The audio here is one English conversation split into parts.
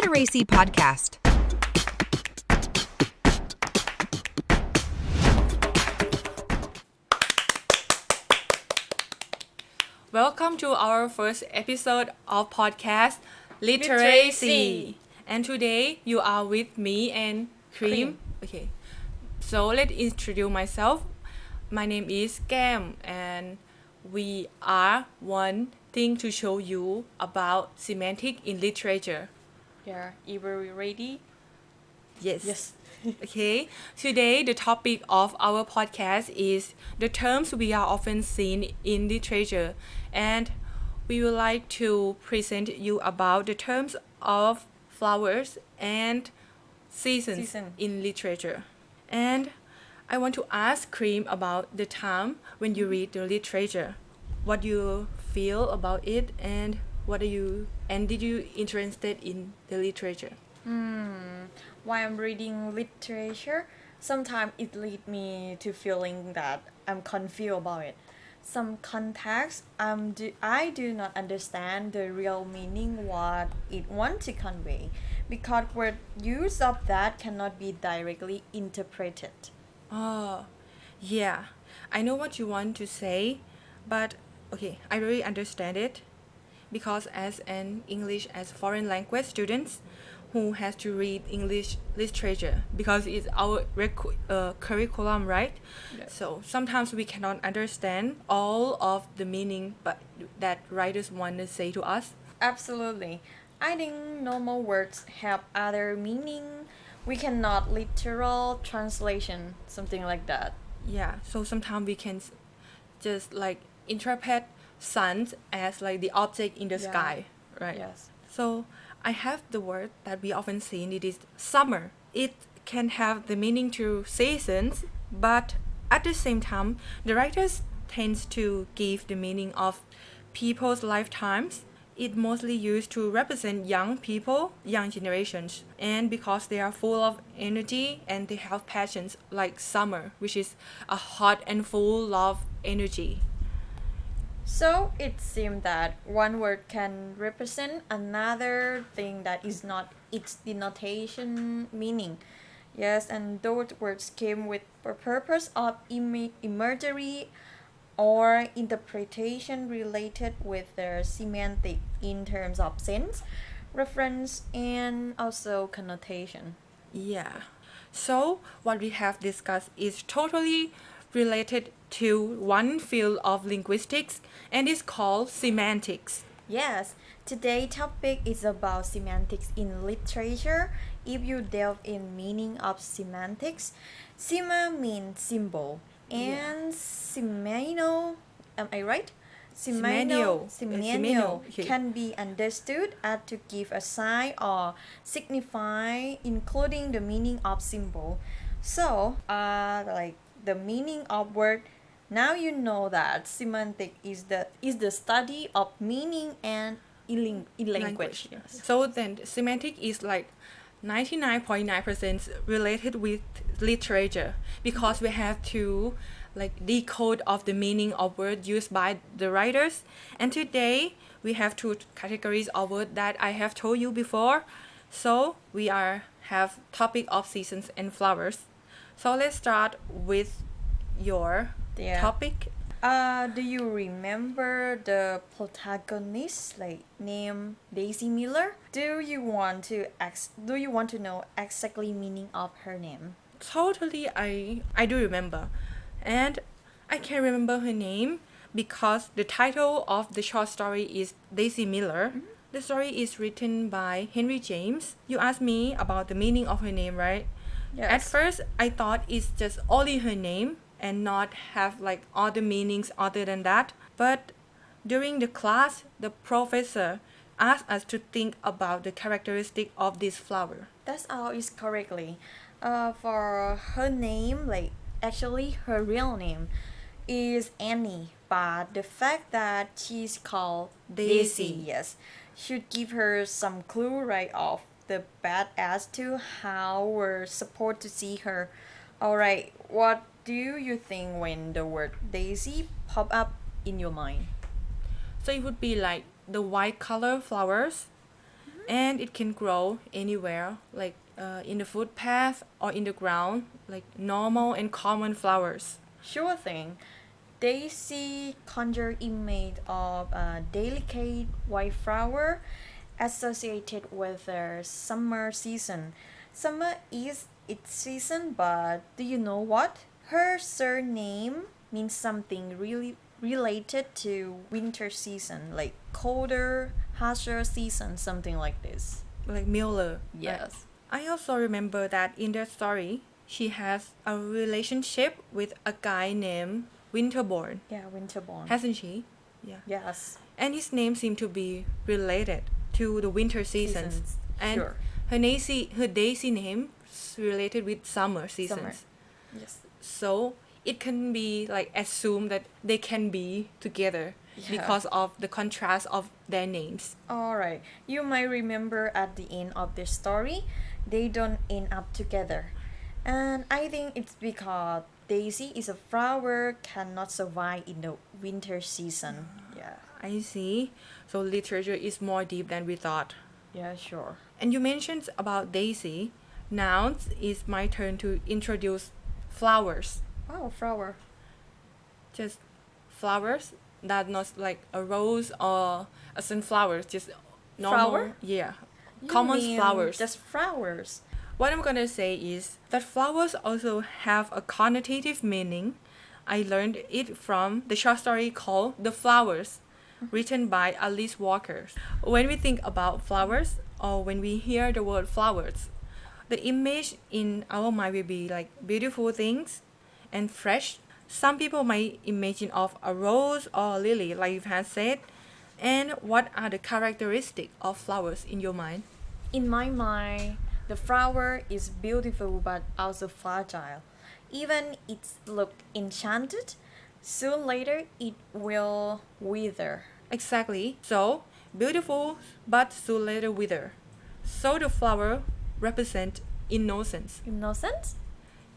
LITERASE Podcast. Welcome to our first episode of podcast LITERASE. And today you are with me and Cream. Okay. So let's introduce myself. My name is Cam and we are wanting to show you about semantics in literature. Yeah, you were ready? Yes. Okay. Today the topic of our podcast is the terms we are often seen in literature, and we would like to present you about the terms of flowers and seasons in literature. And I want to ask Cream about the time when you read the literature. What you feel about it, and did you interested in the literature? While I'm reading literature, sometimes it leads me to feeling that I'm confused about it. Some context, I do not understand the real meaning what it wants to convey, because word use of that cannot be directly interpreted. Oh, yeah. I know what you want to say, but okay, I really understand it because as an English as foreign language students who has to read English literature because it's our curriculum, right? Yes. So sometimes we cannot understand all of the meaning but that writers want to say to us. Absolutely. I think normal words have other meaning. We cannot literal translation, something like that. Yeah, so sometimes we can just like interpret sun as like the object in the Yeah. sky, right? Yes. So I have the word that we often see, it is summer. It can have the meaning to seasons, but at the same time, the writers tends to give the meaning of people's lifetimes. It mostly used to represent young people, young generations, and because they are full of energy and they have passions like summer, which is a hot and full of energy. So it seems that one word can represent another thing that is not its denotation meaning. Yes, and those words came with the purpose of imagery or interpretation related with their semantic in terms of sense, reference, and also connotation. Yeah. So what we have discussed is totally related to one field of linguistics and is called semantics. Yes, today's topic is about semantics in literature. If you delve in meaning of semantics, sema means symbol and semino, am I right? Semenio. Okay. Can be understood as to give a sign or signify, including the meaning of symbol. So, like the meaning of word. Now you know that semantic is the study of meaning and in language. Yes. So then semantic is like 99.9% related with literature because we have to like decode of the meaning of words used by the writers. And today we have two categories of words that I have told you before. So we have topic of seasons and flowers. So let's start with your topic. Do you remember the protagonist, like name Daisy Miller? Do you want to know exactly meaning of her name? Totally, I do remember, and I can remember her name because the title of the short story is Daisy Miller. Mm-hmm. The story is written by Henry James. You asked me about the meaning of her name, right? Yes. At first, I thought it's just only her name and not have like other meanings other than that. But during the class, the professor asked us to think about the characteristic of this flower. That's all is correctly. For her name, like actually her real name is Annie, but the fact that she's called Daisy, yes, should give her some clue right off the bat as to how we're supposed to see her. Alright, what do you think when the word Daisy pop up in your mind? So it would be like the white color flowers And it can grow anywhere, like in the footpath or in the ground, like normal and common flowers. Sure thing. Daisy conjure image of a delicate white flower associated with the summer season. Summer is its season, but do you know what? Her surname means something really related to winter season, like colder, harsher season, something like this. Like Miller. Yes. I also remember that in that story, she has a relationship with a guy named Winterborn, Yeah, Winterborn. hasn't she? Yeah. Yes. And his name seemed to be related to the winter seasons. And Sure. her Daisy name is related with summer seasons. Yes. So it can be like assumed that they can be together Yeah. because of the contrast of their names. Alright. You might remember at the end of the story, they don't end up together. And I think it's because Daisy is a flower cannot survive in the winter season. Yeah. I see. So literature is more deep than we thought. Yeah, sure. And you mentioned about Daisy. Now it's my turn to introduce flowers. Wow, flower. Just flowers that not like a rose or a sunflower, just normal. Flower? Yeah. You Common mean flowers. Just flowers. What I'm gonna say is that flowers also have a connotative meaning. I learned it from the short story called The Flowers, written by Alice Walker. When we think about flowers or when we hear the word flowers, the image in our mind will be like beautiful things and fresh. Some people might imagine of a rose or a lily, like you have said. And what are the characteristics of flowers in your mind? In my mind, the flower is beautiful but also fragile. Even it look enchanted, soon later it will wither. Exactly. So, beautiful but soon later wither. So the flower represent innocence. Innocent?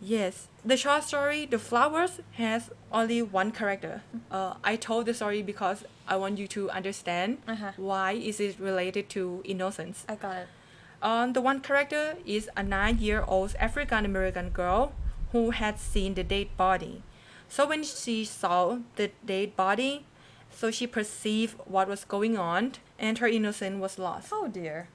Yes. The short story, The Flowers, has only one character. I told the story because I want you to understand Uh-huh. why is it related to innocence. I got it. The one character is a 9-year-old African American girl who had seen the dead body. So when she saw the dead body, so she perceived what was going on and her innocence was lost. Oh dear.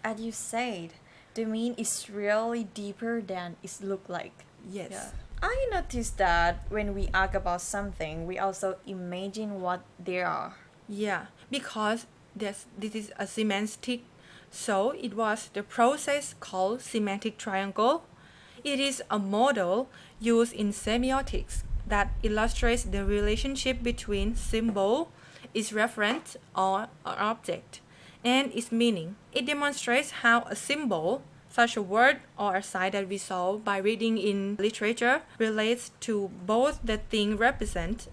As you said, the meaning is really deeper than it look like. Yes. Yeah. I noticed that when we argue about something, we also imagine what they are. Yeah, because this is a semantic. So it was the process called semantic triangle. It is a model used in semiotics that illustrates the relationship between symbol, its reference or an object, and its meaning. It demonstrates how a symbol, such a word or a sign that we saw by reading in literature, relates to both the thing represent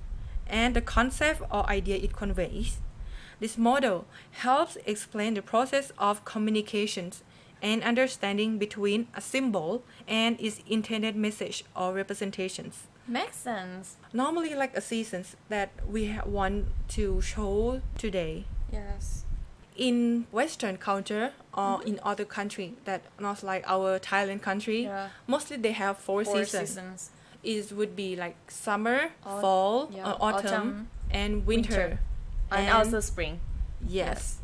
and the concept or idea it conveys. This model helps explain the process of communications and understanding between a symbol and its intended message or representations. Makes sense. Normally like a seasons that we want to show today. Yes. In Western culture or in other country that not like our Thailand country, Yeah. mostly they have four seasons. It would be like summer, fall, yeah, autumn, and winter. And also spring. Yes.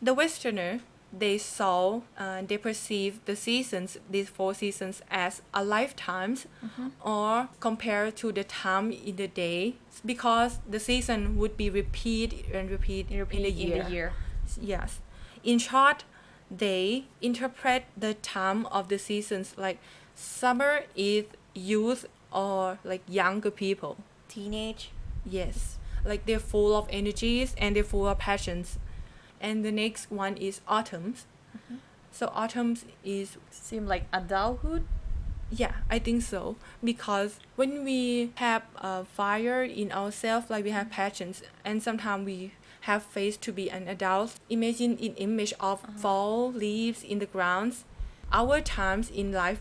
The Westerner, they saw, they perceive the seasons, these 4 seasons, as a lifetimes or compared to the time in the day because the season would be repeat and repeat in the year. Yes. In short, they interpret the time of the seasons like summer is youth or like younger people. Teenage. Yes. Like they're full of energies and they're full of passions. And the next one is autumns. So autumns is, Seem like adulthood. yeah, I think so. Because when we have a fire in ourselves, like we have passions, and sometimes we have faith to be an adult. Imagine an image of fall leaves in the grounds. Our times in life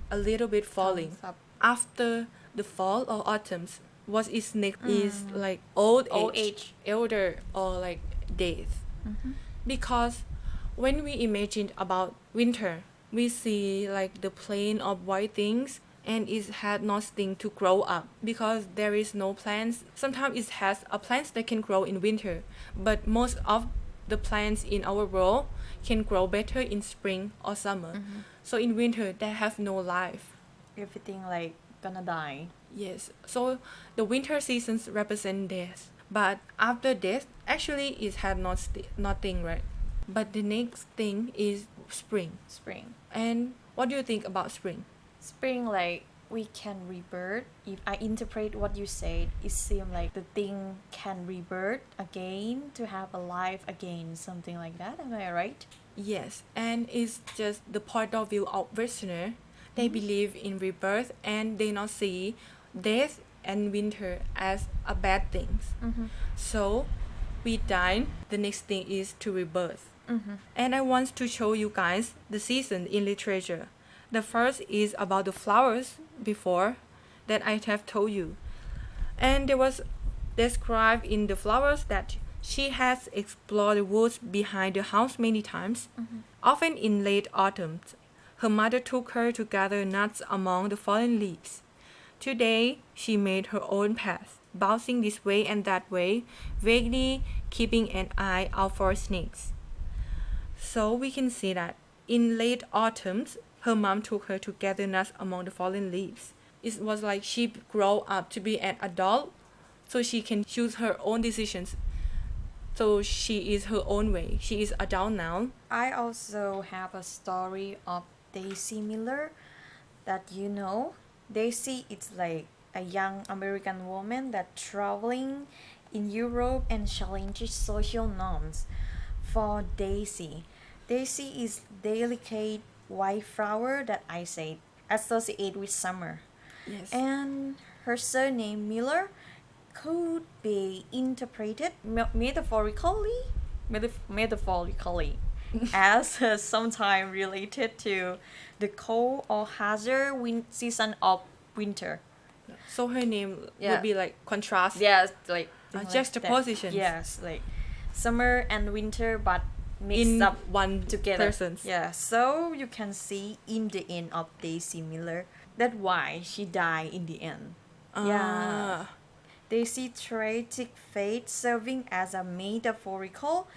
a little bit falling. Thumbs up. After the fall or autumns, what is next is like old age, elder or like death. Because When we imagine about winter, we see like the plain of white things and it had nothing to grow up because there is no plants. Sometimes it has a plants that can grow in winter, but most of the plants in our world can grow better in spring or summer. So in winter they have no life. Everything like gonna die. Yes, so the winter seasons represent death, but after death, actually it had nothing, right? But the next thing is spring. Spring. And what do you think about spring? Spring, like we can rebirth. If I interpret what you said, it seems like the thing can rebirth again to have a life again, something like that. Am I right? Yes, and it's just the point of view of Westerner. They believe in rebirth and they not see death and winter as a bad things. So we die. The next thing is to rebirth. And I want to show you guys the season in literature. The first is about the flowers before that I have told you. And there was described in the flowers that she has explored the woods behind the house many times. Often in late autumn, her mother took her to gather nuts among the fallen leaves. Today, she made her own path, bouncing this way and that way, vaguely keeping an eye out for snakes. So we can see that in late autumn, her mom took her to gather nuts among the fallen leaves. It was like she grew up to be an adult, so she can choose her own decisions. So she is her own way. She is adult now. I also have a story of Daisy Miller that you know. Daisy is like a young American woman that traveling in Europe and challenges social norms. For Daisy, Daisy is delicate white flower that I say associate with summer. Yes. And her surname Miller could be interpreted metaphorically as sometime related to the cold or harsher season of winter. So her name Yeah. would be like contrast. Yes, like Juxtaposition. Yes, like summer and winter, but mixed in up one together. person. Yeah, so you can see in the end of Daisy Miller that why she died in the end. Yeah. Daisy tragic fate serving as a metaphorical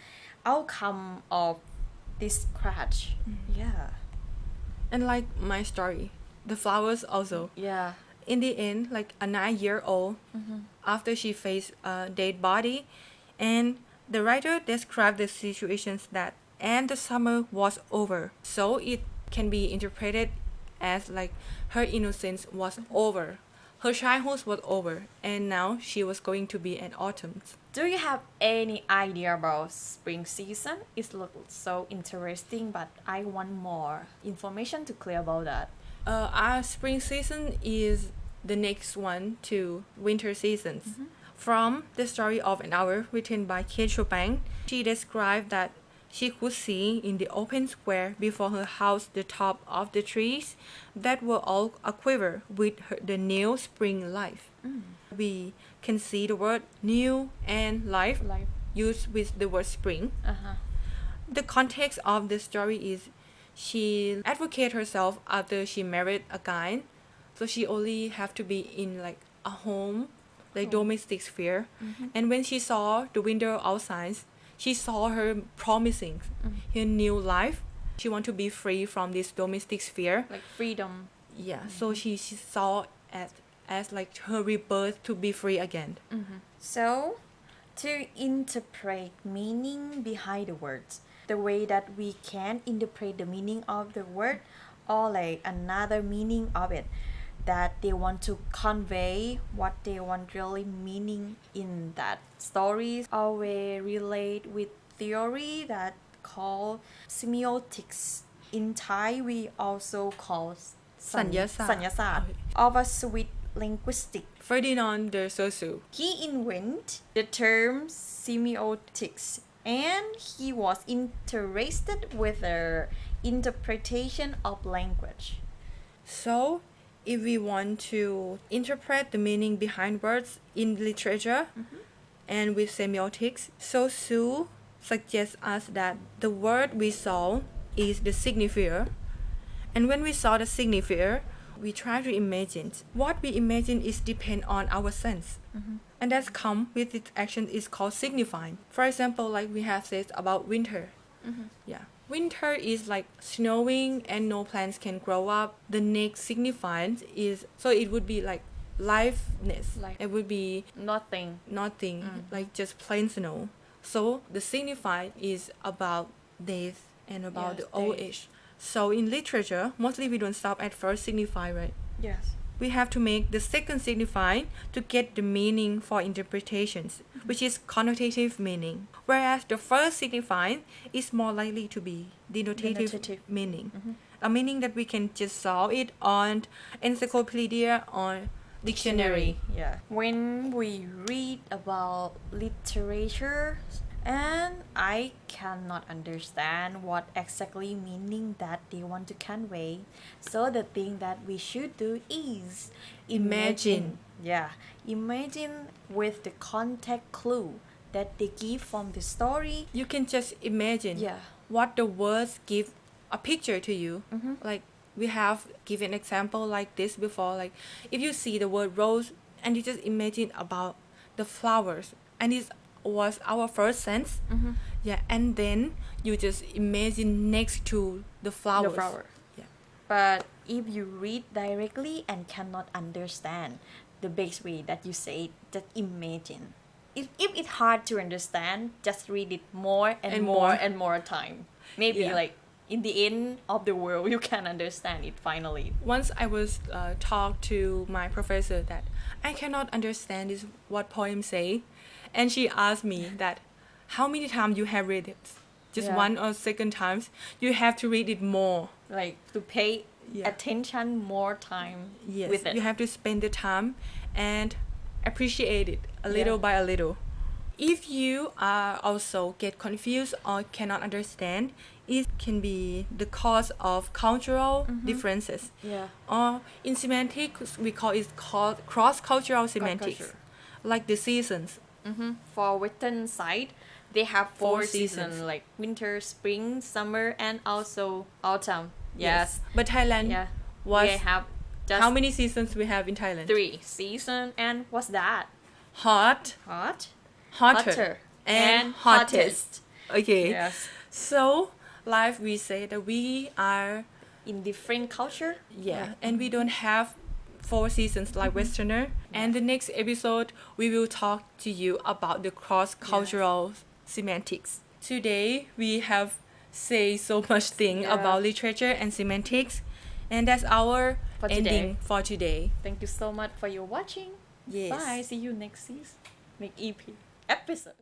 outcome of this crash. Yeah. And like my story, the flowers also. Yeah. In the end, like a 9-year-old, after she faced a dead body, and the writer described the situations that and the summer was over. So it can be interpreted as like her innocence was over. Her childhood was over, and now she was going to be an autumn. Do you have any idea about spring season? It looks so interesting, but I want more information to clear about that. Our spring season is the next one to winter seasons. From the story of an hour written by Kate Chopin, she described that she could see in the open square before her house the top of the trees that were all aquiver with the new spring life. We can see the word new and life used with the word spring. The context of the story is she advocated herself after she married a guy, so she only have to be in like a home, like domestic sphere. And when she saw the window outside, she saw her promising her new life. She want to be free from this domestic sphere. Like freedom. Yeah, so she saw as like her rebirth to be free again. So, to interpret meaning behind the words, the way that we can interpret the meaning of the word or like another meaning of it, that they want to convey what they want really meaning in that stories always relate with theory that called semiotics. In Thai we also call สัญญาศาสตร์ of a Swiss linguistic Ferdinand de Saussure. He invented the term semiotics and he was interested with the interpretation of language. So, if we want to interpret the meaning behind words in literature and with semiotics, Saussure suggests us that the word we saw is the signifier. And when we saw the signifier, we try to imagine. What we imagine is depend on our sense. And that's come with its action is called signifying. For example, like we have said about winter. Yeah. Winter is like snowing and no plants can grow up. The next signifiant is, so it would be like liveness. Like it would be nothing. like just plain snow. So the signified is about death and about the old age. So in literature, mostly we don't stop at first signify, right? Yes. We have to make the second signifying to get the meaning for interpretations, which is connotative meaning. Whereas the first signifying is more likely to be denotative meaning. A meaning that we can just solve it on encyclopedia or dictionary. Yeah. When we read about literature, and I cannot understand what exactly meaning that they want to convey. So the thing that we should do is imagine. Yeah. Imagine with the context clue that they give from the story. You can just imagine what the words give a picture to you. Like we have given example like this before. Like if you see the word rose and you just imagine about the flowers, and it was our first sense. And then you just imagine next to the flowers. But if you read directly and cannot understand the best way that you say it, just imagine. If it's hard to understand, just read it more and more time. Maybe like in the end of the world, you can understand it finally. Once I was talked to my professor that I cannot understand this what poem say, and she asked me that how many times you have read it? Just one or second times. You have to read it more. Like to pay attention more time with it. You have to spend the time and appreciate it a little by a little. If you are also get confused or cannot understand, it can be the cause of cultural differences. Or in semantics, we call it called cross-cultural semantics, like the seasons. For Western side, they have four seasons like winter, spring, summer, and also autumn. Yes. But Thailand was we have just how many seasons we have in Thailand? 3 seasons, and what's that? Hot, hotter, and hottest. Okay. Yes. So, like we say that we are in different culture. And we don't have 4 seasons like Westerner. And the next episode, we will talk to you about the cross-cultural semantics. Today, we have say so much thing about literature and semantics, and that's our ending for today. Thank you so much for your watching. Yes. Bye. See you next season. Next EP episode.